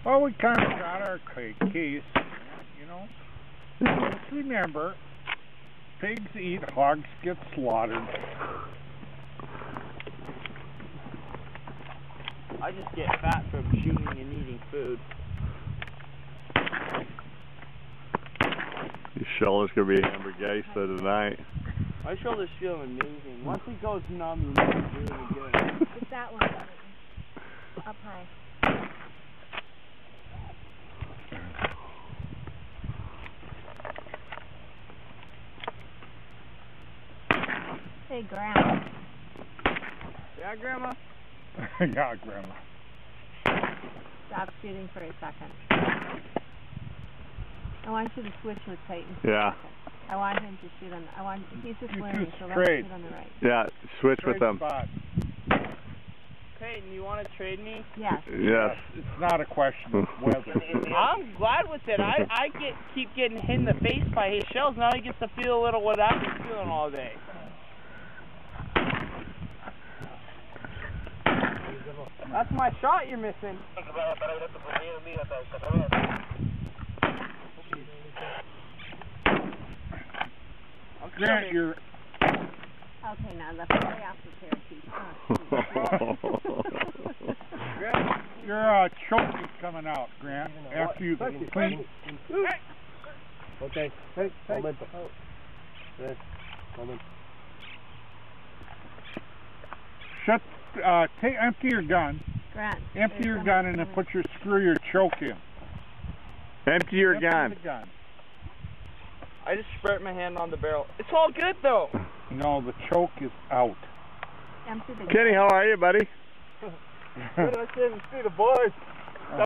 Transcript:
Well, we kind of got our case, you know. Just remember, pigs eat, hogs get slaughtered. I just get fat from shooting and eating food. Your shoulder's gonna be a hamburguesa tonight. My shoulder's feeling amazing. Once it goes numb, you know it's really good. It's that one. Up high. Hey, Grandma. Yeah, Grandma? Yeah, Grandma. Stop shooting for a second. I want you to switch with Payton. Yeah. I want him to shoot on the, he's just learning, so let him shoot on the right. Yeah, switch with them. Spot. Payton, you want to trade me? Yes. Yes. It's not a question of whether. I'm glad with it. I keep getting hit in the face by his shells. Now he gets to feel a little what I've been feeling all day. That's my shot you're missing. Grant, you're... Okay, now let's play off the parakeet. Your choke is coming out, Grant, after you clean. Okay, hey, momento. Yes, moment. Shut, empty your gun. Grant. Empty your gun and then screw your choke in. Empty your gun. The gun. I just spread my hand on the barrel. It's all good though. No, the choke is out. Empty the gun. Kenny, how are you, buddy? Good, I can't even see the boys.